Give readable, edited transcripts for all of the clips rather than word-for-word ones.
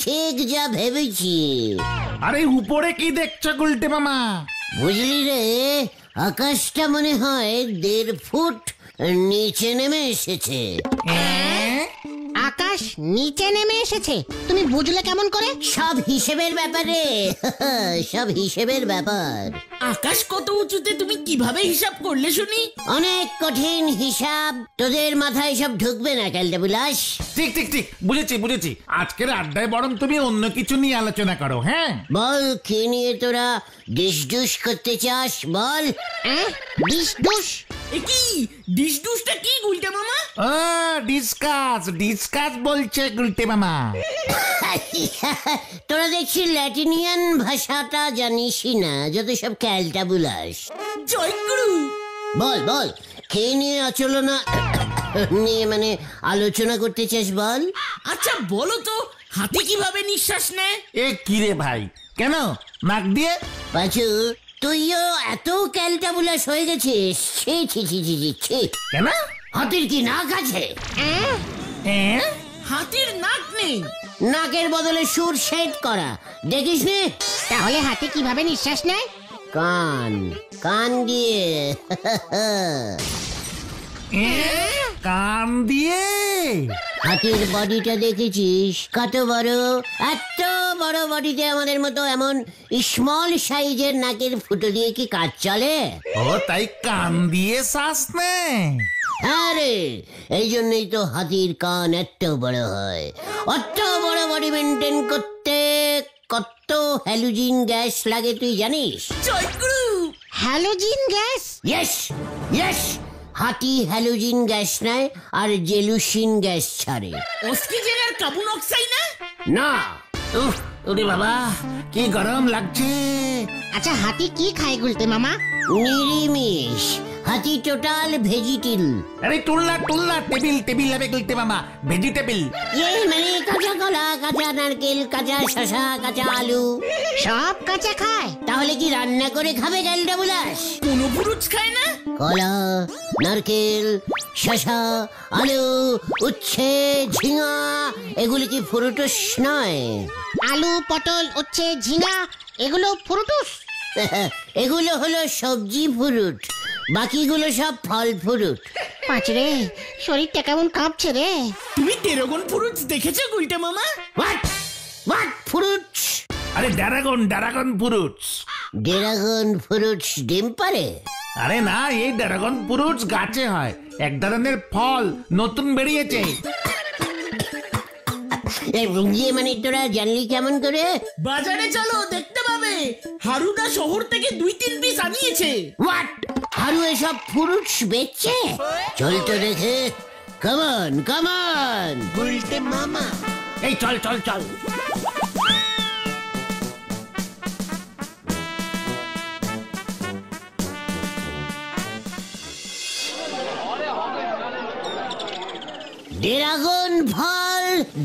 ঠিক যা ভেবেছি। আরে উপরে কি দেখছো গুলটে মামা? বুঝলি রে, আকাশটা মনে হয় 1.5 ফুট নিচে নেমে এসেছে। আকাশ নিচে নেমে এসেছে? তুমি বুঝলে কেমন করে? সব হিসেবের ব্যাপারে, সব হিসেবের ব্যাপার। আকাশ কত উঁচুতে তুমি কিভাবে হিসাব করলে শুনি? অনেক কঠিন হিসাব, তোদের মাথায় সব ঢুকবে না ক্যালটা বুলাস। ঠিক ঠিক ঠিক, বুঝেছি। আজকের আড্ডায় বরং তুমি অন্য কিছু নিয়ে আলোচনা করো। হ্যাঁ বল, কি নিয়ে তোরা ডিসডুস করতে চাস বল। ডিসডুস? এ কি ডিসডুসটা কি গুলটে মামা? ডিসকাস বলছে গুলটে মামা। তোরা দেখছি ল্যাটিনিয়ান ভাষাটা জানিসই না, যত সব ক্যালটা বুলাস। জয়গুরু। বল বল, কে নিয়ে মানে আলোচনা করতে চাস বল। আচ্ছা বলো তো, হাতি কিভাবে নিঃশ্বাস নেয়? এ কি রে ভাই, কেন নাক দিয়ে? পাঁচু, তুইও এত ক্যালটা বুলাস হয়ে গেছিস। ছি ছি ছি ছি ছি ছি। কেন? হাতির কি নাক আছে? হাতির নাক নেই। নাকের বদলে সুর সেট করা দেখিস নি? তাহলে হাতি কিভাবে নিঃশ্বাস নেয়? কান দিয়ে। কান দিয়ে? হাতির বডিটা দেখেছিস কত বড়? এত বড় বডিতে আমাদের মতো এমন স্মল সাইজের নাকের ফুটো দিয়ে কি কাজ চলে? ও তাই কান দিয়ে শ্বাস নেয়। আরে এই জন্যই তো হাতির কান এত বড় হয়। অত বড় বডি মেনটেন করতে কত হ্যালোজিন গ্যাস লাগে তুই জানিস? জয়গুরু। Halogen gas? ইয়েস, হাতি হ্যালোজিন গ্যাস নেয় আর জেলুসিন গ্যাস ছাড়ে। অক্সিজেন আর কার্বন অক্সাইড না? না। ওরে বাবা, কি গরম লাগছে। আচ্ছা হাতি কি খায় গুলটে মামা? নিরিমিষ। হাতি টোটাল ভেজিটেবল। আরে টুলনা টেবিল হবে গুলটে মামা, ভেজিটেবল। মানে কাঁচা কলা, কাঁচা নারকেল, কাঁচা শসা, কাঁচা আলু, সব কাঁচা খায়? তাহলে কি রান্না করে খাবে ক্যালটা বুলাস? কোনো পুরুষ খায় না? কলা, নারকেল, শসা, আলু, উচ্ছে, ঝিঙা এগুলি কি ফ্রুটস নয়? আলু, পটল, উচ্ছে, ঝিঙা এগুলো ফ্রুটস? এগুলো হলো সবজি ফ্রুট, বাকিগুলো সব ফল ফ্রুট। পাঁচরে, শরীরটা কেমন কাঁপছে রে। তুমি ড্রাগন ফ্রুটস দেখেছো গুলটে মামা? What fruits? আরে ড্রাগন ফ্রুটস। ড্রাগন ফ্রুটস ডিম পারে? আরে না, এই ড্রাগন ফ্রুটস গাছে হয়, এক ধরনের ফল, নতুন বেরিয়েছে। মানে তোরা জানলি কেমন করে? বাজারে চলো, দেখতে পাবে। হারুদা শহর থেকে 2-3 পিস আনিয়েছে। হোয়াট? হারু এসব ফ্রুটস বেচছে? চল তো দেখে। কামান গুলটে মামা। এই চল।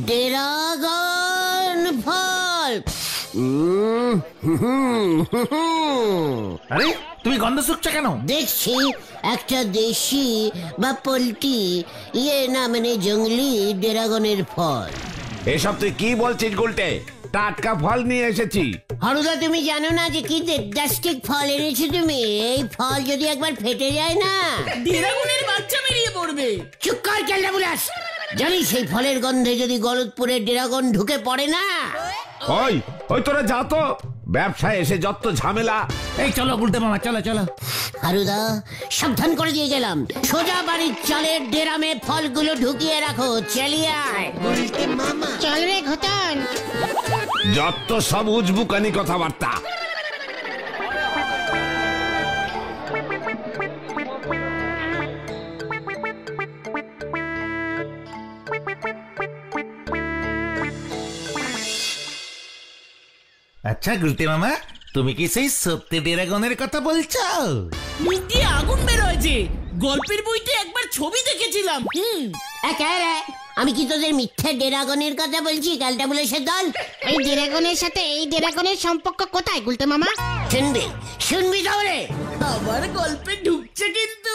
ড্রাগন ফল। আরে তুমি গন্ধ শুকছো কেন? দেখছি একটা দেশি বা পোল্ট্রি মানে জঙ্গলি ড্রাগনের ফল। এসব তুই কি বলছিস গুলটে? টাটকা ফল নিয়ে এসেছি। হারুদা, তুমি জানো না যে কি দেবদাস্টিক ফল এনেছো তুমি? এই ফল যদি একবার ফেটে যায় না, ড্রাগনের বাচ্চা বেরিয়ে পড়বে। চুপ কর ক্যালটা বুলাস। জানিস সেই ফলের গন্ধে যদি গলতপুরের ড্রাগন ঢুকে পড়ে না? ওই তোরা যা তো, ব্যবসায় এসে যত ঝামেলা। এই চলো গুলটে মামা, চলো। হারুদা, সাবধান করে দিয়ে গেলাম। সোজা বাড়ির চালের ডেরামে ফলগুলো ঢুকিয়ে রাখো। চালিয়ে আয়। চল রে ঘটন। যত সব উজবুকানি কথাবার্তা। আচ্ছা গুলটে মামা, তুমি কি সেই সত্যি ড্রাগনের কথা বলছো? মুখ দিয়ে আগুন বের হয়েছে। গল্পের বইতে একবার ছবি দেখেছিলাম। আমি কি তোদের মিথ্যে ড্রাগনের কথা বলছি ক্যালটাবুলাসের দল? এই ড্রাগনের সাথে এই ড্রাগনের সম্পর্ক কোথায় গুলটে মামা? শুনবি তাহলে? আবার গল্পে ঢুকছে কিন্তু।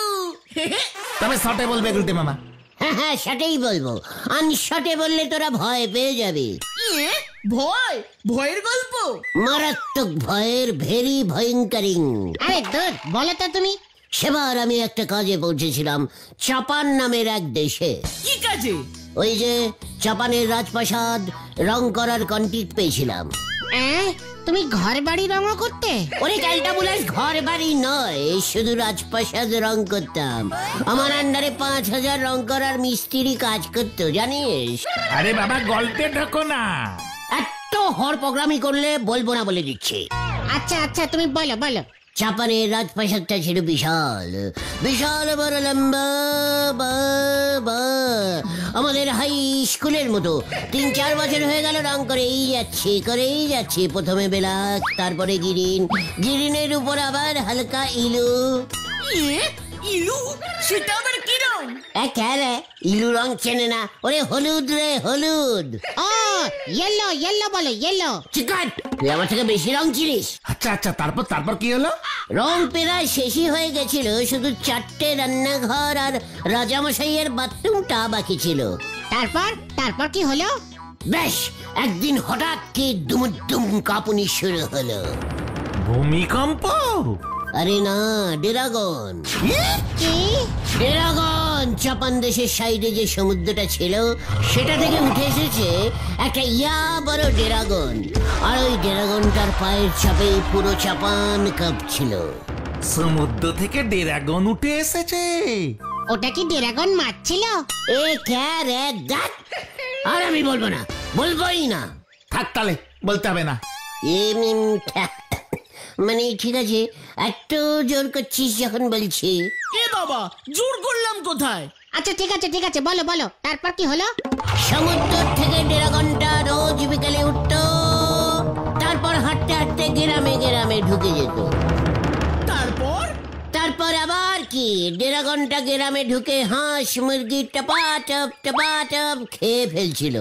তবে শর্টে বলবে গুলটে মামা। হ্যাঁ সেটাই বলবো, আনশটে বললে তোরা ভয় পেয়ে যাবি। ভয়? ভয়ের গল্প? মারাত্মক ভয়ের, ভেরি ভয়ঙ্করিং। আরে দূর, বলো তো তুমি। সেবার আমি একটা কাজে পৌঁছেছিলাম চাপান নামের এক দেশে। কি কাজে? ওই যে চাপানের রাজপ্রাসাদ রং করার কন্ট্রাক্ট পেয়েছিলাম। তুমি ঘর বাড়ি রঙও করতে? ওরে ক্যালটাবুলাস, ঘর বাড়ি নয়, শুধু রাজপ্রাসাদ রং করতাম। আমার আন্ডারে 5,000 রং করার মিস্ত্রি কাজ করতো, জানিস? আরে বাবা গল্পে ঢোকো না। এত হর প্রোগ্রামই করলে বলবো না বলে দিচ্ছি। আচ্ছা আচ্ছা, তুমি বলো বলো। চাপানের রাজপ্রাসাদটা ছিল বিশাল, বিশাল বড় লম্বা, আমাদের হাই স্কুলের মতো। 3-4 বছর হয়ে গেল রং করেই যাচ্ছি। প্রথমে বেলাক, তারপরে গিরিনের উপর আবার হালকা ইলু। ইলু? সেটা আবার কি রং? ইলু রং চেনে না? ওরে হলুদ রে, হলুদ। ও ইয়েলো, ইয়েলো বলো, ইয়েলো। চিকাট, তুই আমার থেকে বেশি রং চিনিস। আচ্ছা আচ্ছা, তারপর কি হলো? রং প্রায় শেষই হয়ে গেছিল, শুধু 4টে রান্নাঘর আর রাজামশাইয়ের বাথরুমটা বাকি ছিল। তারপর কি হলো? বেশ, একদিন হঠাৎ কি দুমুদ্দুম কাঁপুনি শুরু হলো। ভূমিকম্প? আরে না, ড্রাগন। কি? ড্রাগন চাপান দেশের সাইডে যে সমুদ্রটা ছিল সেটা থেকে উঠে এসেছে একটা বড় ড্রাগন। আর ওই ড্রাগনটার পায়ের চাপে পুরো চাপান কাঁপছিল। সমুদ্র থেকে ড্রাগন উঠে এসেছে? ওটা কি ড্রাগন মারছিল? আর আমি বলবো না, বলবোই না। থাক তাহলে, বলতে হবে না। মানে ঠিক আছে, একটু জোর করছিস যখন বলছি। বাবা, জোর করলাম কোথায়? আচ্ছা ঠিক আছে, বলো বলো, তারপর কি হলো? সমুদ্র থেকে ড্রাগনটা রোজ বিকালে উঠতো, তারপর হাঁটতে হাঁটতে গ্রামে ঢুকে যেত। তারপর আবার কি, ড্রাগনটা গ্রামে ঢুকে হাঁস মুরগি টপাটপ খেয়ে ফেলছিল।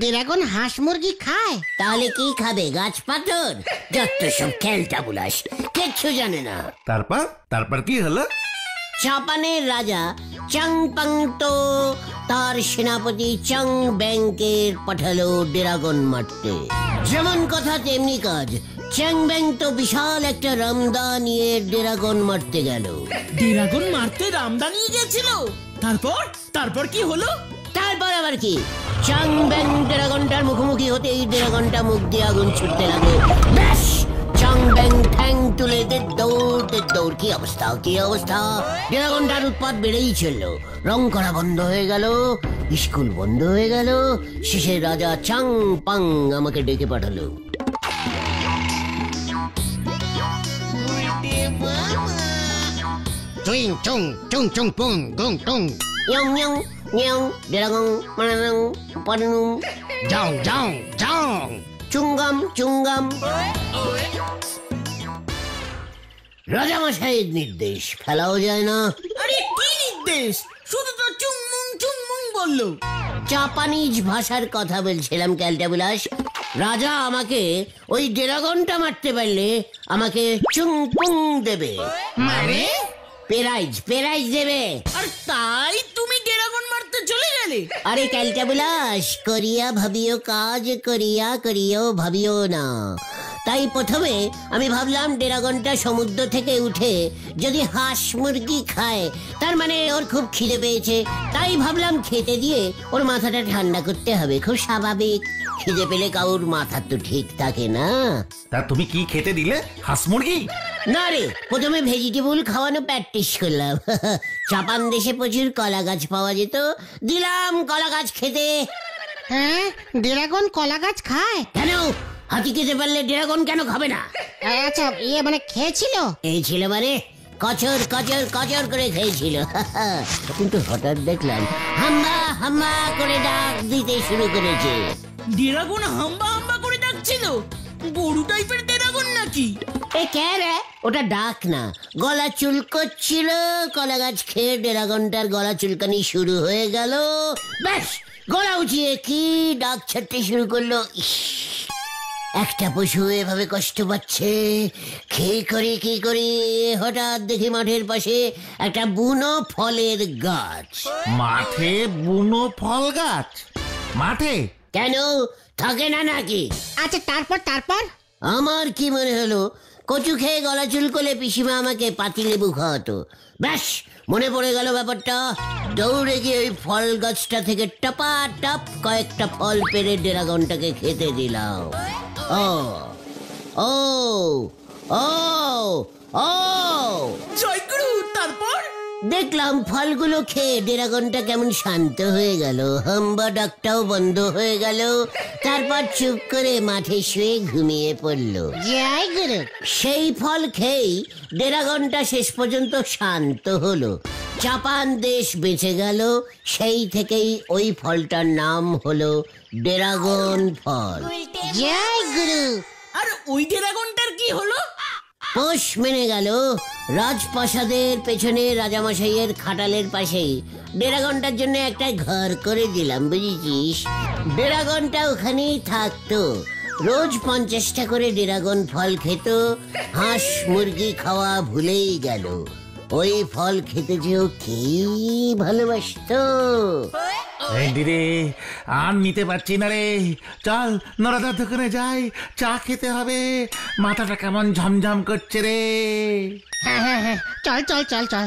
ড্রাগন হাঁস মুরগি খায়? তাহলে কি খাবে? গাছ পাথর? যত সব ক্যালটাবুলাস, কিচ্ছু জানে না। তারপর কি হলো? চাপানের রাজা চাংপাং তো তার সেনাপতি চাং ব্যাংকে পাঠালো ড্রাগন মারতে। যেমন কথা তেমনি কাজ, চ্যাং ব্যাং তো বিশাল একটা রামদা নিয়ে ড্রাগন মারতে গেল। ড্রাগন মারতে রামদা নিয়ে গেছিল? তারপর কি হলো? তারপর আবার কি, চাং ব্যাং ড্রাগনটার মুখোমুখি হতেই ড্রাগনটা মুখ দিয়ে আগুন ছুটতে লাগে। ব্যাস, চাং ব্যাং ঠ্যাং তুলে দৌড়। কি অবস্থা! ড্রাগনটার উৎপাত বেড়েই চলল। রং করা বন্ধ হয়ে গেল, স্কুল বন্ধ হয়ে গেল। শেষে রাজা চাং পাং আমাকে ডেকে পাঠালো। চুইং চুং চুং চুং পুং গুং টুং ড্রাগন পারানুম যাও চুঙ্গাম। রাজামশাইয়ের নির্দেশ, ফেলাও যায় না। আরে কি নির্দেশ? শুধু তো চুংমুং বললো। জাপানিজ ভাষার কথা বলছিলাম ক্যালটাবুলাস। রাজা আমাকে ওই ড্রাগনটা মারতে পারলে আমাকে চুংপুং দেবে, মানে প্রাইজ দেবে। আর তাই তুমি ড্রাগন মারতে চলে গেলে? আরে ক্যালটাবুলাস, করিয়া করিও ভাবিও না। তাই প্রথমে আমি ভাবলাম ড্রাগনটা সমুদ্র থেকে উঠে যদি হাঁস মুরগি খায়, তার মানে ওর খুব খিদে পেয়েছে। তাই ভাবলাম খেতে দিয়ে ওর মাথাটা ঠান্ডা করতে হবে, খুব স্বাভাবিক। খিদে পেলে কাউর মাথা তো ঠিক থাকে না। তা তুমি কি খেতে দিলে? হাঁস মুরগি? না রে, প্রথমে ভেজিটেবল খাওয়ানো প্র্যাকটিস করলাম। চাপান দেশে প্রচুর কলা গাছ পাওয়া যেত, দিলাম কলা গাছ খেতে। ড্রাগন কলা গাছ খায়? কেন, হাতি খেতে পারলে ড্রাগন কেন খাবে না? আচ্ছা, মানে খেয়েছিল? খেয়েছিল মানে কচর করে খেয়েছিল। কিন্তু হঠাৎ দেখলাম হাম্বা করে ডাক দিতে শুরু করেছে। ড্রাগন হাম্বা করে ডাকছিল? গরু টাইপের ড্রাগন না? নাকি? এ কে রে? ওটা ডাক না, গলা চুলকোচ্ছিল। কলা গাছ খেয়ে ড্রাগনটার গলা চুলকানি শুরু হয়ে গেল। ব্যাস, গলা উঠিয়ে কি ডাক ছাড়তে শুরু করলো। ইস, একটা পশু এভাবে কষ্ট পাচ্ছে, কি করি। হঠাৎ দেখি মাঠের পাশে একটা বুনো ফলের গাছ। মাঠে বুনো ফল গাছ? মাঠে কেন, থাকে না নাকি? আচ্ছা, তারপর আমার কি মনে হলো, কচু খেয়ে গলা চুলকোলে পিসিমা আমাকে পাতিলেবু খাওয়াতো। ব্যাস, মনে পড়ে গেল ব্যাপারটা। দৌড়ে গিয়ে ওই ফল গাছটা থেকে টপাটপ কয়েকটা ফল পেড়ে ড্রাগনটাকে খেতে দিলাম। ও ও ও ও জয়গুরু, তারপর? দেখলাম ফলগুলো খেয়ে ড্রাগনটা কেমন শান্ত হয়ে গেল, হাম্বা ডাকটাও বন্ধ হয়ে গেল। তারপর চুপ করে মাঠে শুয়ে ঘুমিয়ে পড়ল। জয় গুরু। সেই ফল খেয়েই ড্রাগনটা শেষ পর্যন্ত শান্ত হলো, জাপান দেশ বেঁচে গেল। সেই থেকেই ওই ফলটার নাম হলো ড্রাগন ফল। জয় গুরু। আর ওই ড্রাগনটার কি হলো? পোষ মেনে গেল। রাজপ্রাসাদের পেছনে রাজামশাইয়ের খাটালের পাশেই ড্রাগনটার জন্য একটা ঘর করে দিলাম, বুঝেছিস? ড্রাগনটা ওখানেই থাকতো, রোজ 50টা করে ড্রাগন ফল খেত। হাঁস মুরগি খাওয়া ভুলেই গেল। ওই ফল খেতে যেও কি ভালোবাসতো। রে, আর নিতে পারছি না রে। চল নরাদার দোকানে যাই, চা খেতে হবে। মাথাটা কেমন ঝমঝম করছে রে। হ্যাঁ, চল।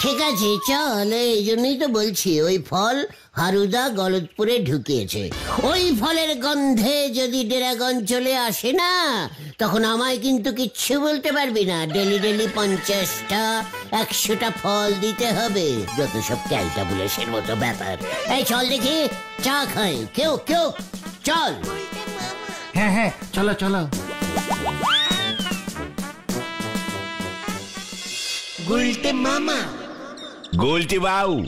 ঠিক আছে, চল। এই জন্যই তো বলছি, ওই ফল হারুদা গলতপুরে ঢুকিয়েছে। ওই ফলের গন্ধে যদি ড্রাগন চলে আসে না, তখন আমায় কিন্তু কিচ্ছু বলতে পারবি না। ডেলি 50টা 100টা ফল দিতে হবে। যত সব ক্যালটাবুলেশন মতো ব্যাপার। এই চল দেখি, চা খাই। কেউ চল। হ্যাঁ, চলো। গোলটি বাবু,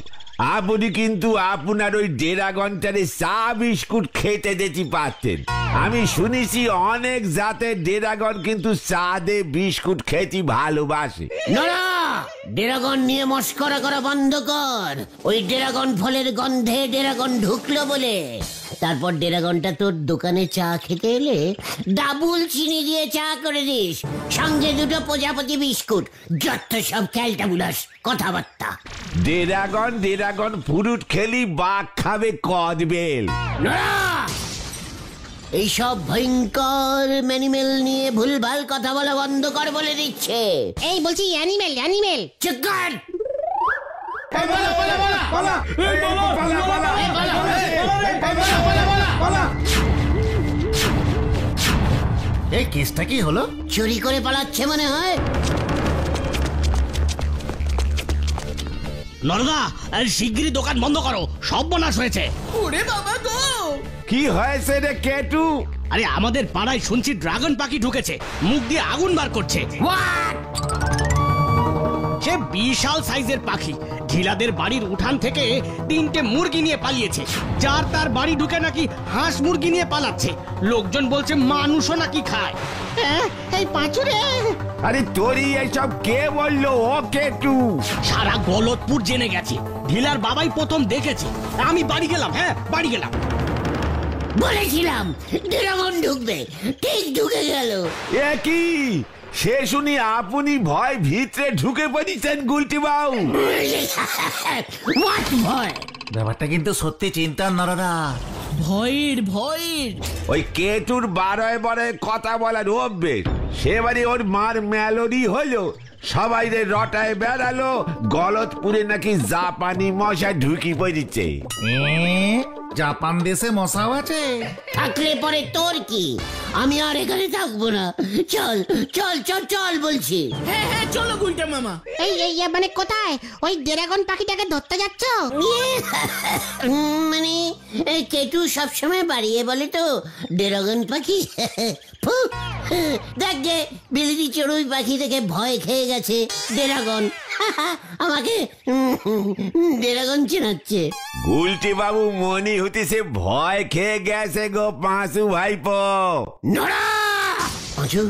আপনি কিন্তু আপনার ওই ড্রাগনটারে চা বিস্কুট খেতে দিতে পারতেন। আমি শুনেছি অনেক জাতের ড্রাগন কিন্তু চা দে বিস্কুট খেতে ভালোবাসে। নড়া, ড্রাগন নিয়ে মস্করা করা বন্ধ কর। ওই ড্রাগন ফলের গন্ধে ড্রাগন ঢুকলো বলে। তারপর ড্রাগনটা তোর দোকানে চা খেতে এলে ডাবল চিনি দিয়ে চা করে দিস, সঙ্গে 2টো প্রজাপতি বিস্কুট। যত সব ক্যালটাবুলাস কথাবার্তা। ড্রাগন ফ্রুট খেলি বাঘ খাবে কদবেল। নড়া, এইসব ভয়ঙ্কর ম্যানিমেল নিয়ে ভুলভাল কথা বলা বন্ধ কর বলে দিচ্ছে। এই বলছি অ্যানিমেল। চুপ কর। এই কেসটা কি হলো? চুরি করে পালাচ্ছে মনে হয়। নরদা, শিগগিরই দোকান বন্ধ করো, সর্বনাশ হয়েছে। ওরে বাবা গো! কি হয়েছে রে কেটু? আরে আমাদের পাড়ায় শুনছি ড্রাগন পাখি ঢুকেছে, মুখ দিয়ে আগুন বার করছে। সে বিশাল সাইজের পাখি, ঢিলাদের বাড়ির উঠান থেকে 3টে মুরগি নিয়ে পালিয়েছে। যার তার বাড়ি ঢুকে নাকি হাঁস মুরগি নিয়ে পালাচ্ছে। লোকজন বলছে মানুষও নাকি খায়। এই পাঁচুরে। আরে তোরই এইসব কে বললো? ও কেটু সারা গলতপুর জেনে গেছে, ঢিলার বাবাই প্রথম দেখেছে। আমি বাড়ি গেলাম, বাড়ি গেলাম। বলেছিলাম ড্রাগন ঢুকবে, ঠিক ঢুকে গেল। এ কি? সে শুনি আপনি ভয় ভিতরে ঢুকে পড়েছেন গুলটি বাবু। What ভয়? ব্যাপারটা কিন্তু সত্যি চিন্তার নরদা। ভয়ের ওই কেটুর বারে কথা বলার অভ্যেস। সেবারে ওর মার মেলোডি হলো, সবাই রে রটায় বেড়ালো গলতপুরে নাকি জাপানি মশা ঢুকি পড়েছে। জাপান দেশে মশাও আছে? থাকলে পরে তোর কি? আমি আর এখানে থাকবো না। চল বলছি। হ্যাঁ, চলো গুলটা মামা। এই মানে কোথায়? ওই ড্রাগন পাখিটাকে ধরতে যাচ্ছ? মানে কেটু সবসময় বাড়িয়ে বলে তো ড্রাগন পাখি। দেখ গে, বিলিতি চড়ুই পাখি থেকে ভয় খেয়ে গেছে ড্রাগন। আমাকে ড্রাগন চেনাচ্ছে। গুলটি বাবু মনে হতেছে ভয় খেয়ে গেছে গো পাঁচু ভাইপো। নড়া! পাঁচু,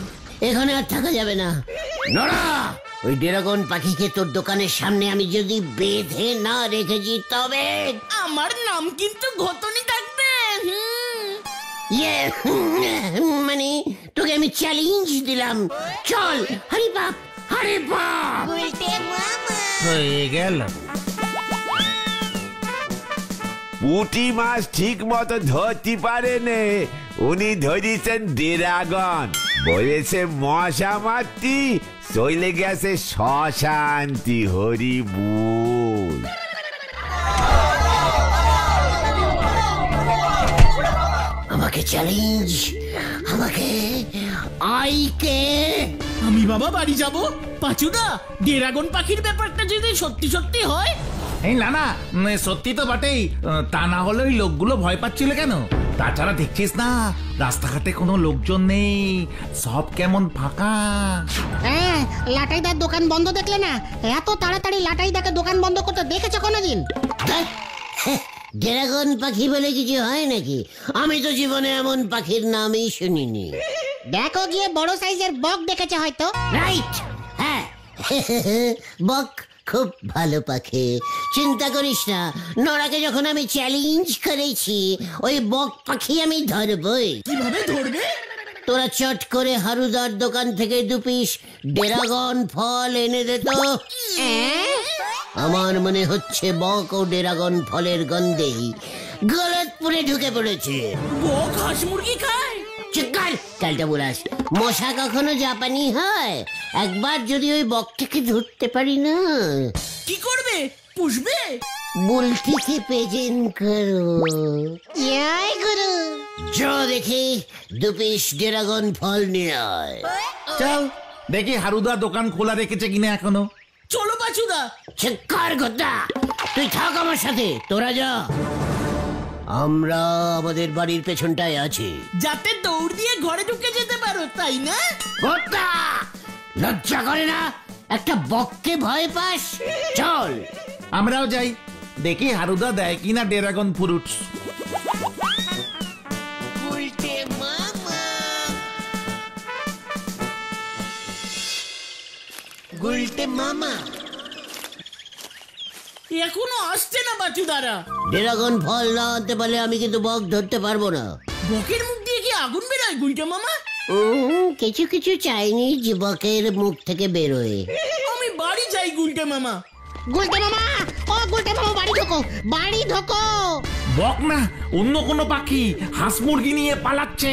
এখানে আর থাকা যাবে না। নড়া, ওই ড্রাগন পাখিকে তোর দোকানের সামনে আমি যদি বেঁধে না রেখেছি তবে আমার নাম কিন্তু ঘটনি থাকবে। ইয়ে মানে তোকে আমি চ্যালেঞ্জ দিলাম। চল হরি বাপ, হরি বাপ। হয়ে গেল। পুঁটি মাছ ঠিক মতো ধরতে পারেনে, উনি ধরিছেন ড্রাগন। বলেছে মশা মারতি, চলে গেছে শ্মশান্তি। হরি বল। আমাকে চ্যালেঞ্জ, আমাকে আইকে। আমি বাবা বাড়ি যাব। পাচুদা, ড্রাগন পাখির ব্যাপারটা যদি সত্যি সত্যি হয়। এই না না, সত্যি তো বটেই। তা না হলে ওই লোকগুলো ভয় পাচ্ছিল কেন? তাছাড়া দেখছিস না, রাস্তাঘাটে কোনো লোকজন নেই, সব কেমন ফাঁকা। হ্যাঁ, লাটাইদার দোকান বন্ধ দেখলে না? এত তাড়াতাড়ি লাটাইদাকে দোকান বন্ধ করতে দেখেছো কোনোদিন? ড্রাগন পাখি বলে কিছু হয় নাকি? আমি তো জীবনে এমন পাখির নামই শুনিনি। দেখো গিয়ে বড় সাইজের বক দেখেছে হয়তো। রাইট, হ্যাঁ। বক খুব ভালো পাখি, চিন্তা করিস না। নড়াকে যখন আমি চ্যালেঞ্জ করেছি, ওই বক পাখি আমি ধরবই। কিভাবে ধরবে? তোরা চট করে হারুদার দোকান থেকে 2 পিস ড্রাগন ফল এনে দে তো। আমার মনে হচ্ছে বক ও ড্রাগন ফলের গন্ধেই গলতপুরে ঢুকে পড়েছে। বক হাঁস মুরগি খায়? চিকার কালটা বুলাস, মশা কখনো জাপানি হয়? একবার যদি ওই বকটাকে ধরতে পারি না। কি করবে? পুষবে? বুলটিকে প্রেজেন্ট করো। ইয়াই গুরু। যা দেখি 2 পিস ড্রাগন ফল নিয়ে আয়। চল দেখি হারুদা দোকান খোলা রেখেছে কিনা এখনো। চলো পাচুদা। চিকার গোদা, তুই থাক আমার সাথে, তোরা যা। আমরা আমাদের বাড়ির পেছনটায় আছি। যাতে দৌড় দিয়ে ঘরে ঢুকে যেতে পারো, তাই না? গোদা, লজ্জা করে না? একটা বককে ভয় পাস? চল। আমরাও যাই, দেখি হারুদা দেয় কিনা ড্রাগন ফ্রুটস। এখনো আসছে না পাচুদারা। ড্রাগন ফল না আনতে পারলে আমি কিন্তু বক ধরতে পারবো না। বকের মুখ দিয়ে কি আগুন বেরোয় গুলটা মামা? কিছু কিছু চাইনিজ যুবকের মুখ থেকে বেরোয়। আমি বাড়ি যাই গুলটা মামা। গুলটে মামা, ও গুলটে মামা, বাড়ি ঢোকো, বাড়ি ঢোকো। বক না, অন্য কোনো পাখি হাঁস মুরগি নিয়ে পালাচ্ছে।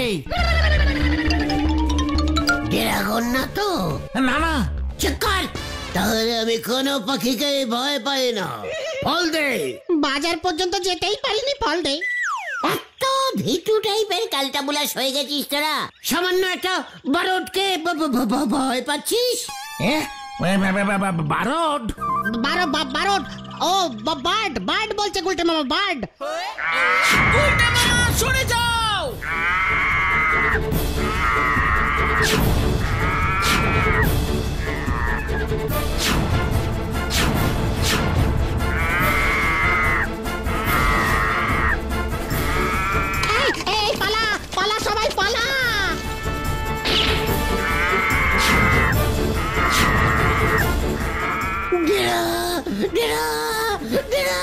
ড্রাগন না তো? না না, চিকার, তাহলে আমি কোনো পাখিকে ভয় পাই না। ফল দে। বাজার পর্যন্ত যেতেই পারিনি, ফল দে। এত ভিটু টাইপের কালটা বুলাস হয়ে গেছিস তোরা? সামান্য একটা বারোটকে ভয় পাচ্ছিস? বারড। বারো, ও বার্ড, বার্ড বলছে গুলটে মামা, বার্ড। গুলটা মামা সরে যাও। এই পালা, পালা সবাই পালা। ডেরা ডেরা ডেরা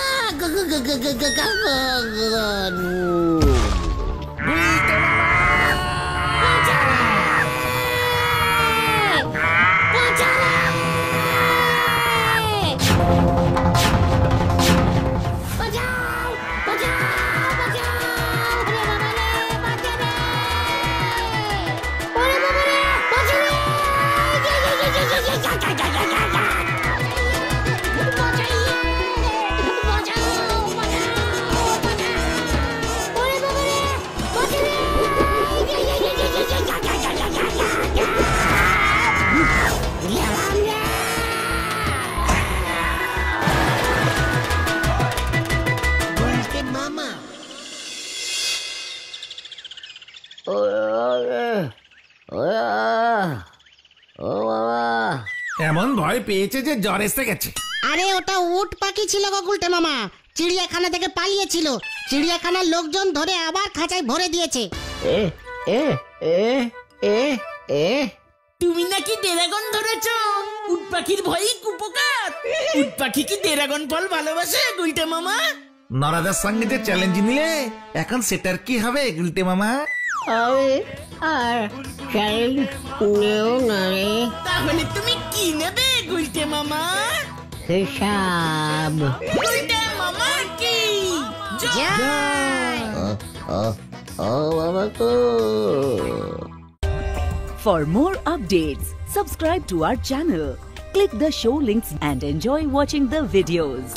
এমন ভয় পেয়েছে যে জ্বর এসে গেছে। আরে ওটা উট পাখি ছিল গো গুলটে মামা, চিড়িয়াখানা থেকে পালিয়েছিল। চিড়িয়াখানার লোকজন ধরে আবার খাঁচায় ভরে দিয়েছে। তুমি নাকি ড্রাগন ধরেছো? উট পাখির ভয়ই কুপোকাত। উট পাখি কি ড্রাগন ফল ভালোবাসে গুলটে মামা? নরাদার সঙ্গে যে চ্যালেঞ্জ নিলে এখন সেটার কি হবে গুলটে মামা? আমি আর চ্যালেঞ্জ নেও না রে। তাহলে তুমি কি নেবে গুলটে মামা? হিসাব। গুলটে মামা কি ও বাবা গো। For more updates, subscribe to our channel, click the show links and enjoy watching the videos.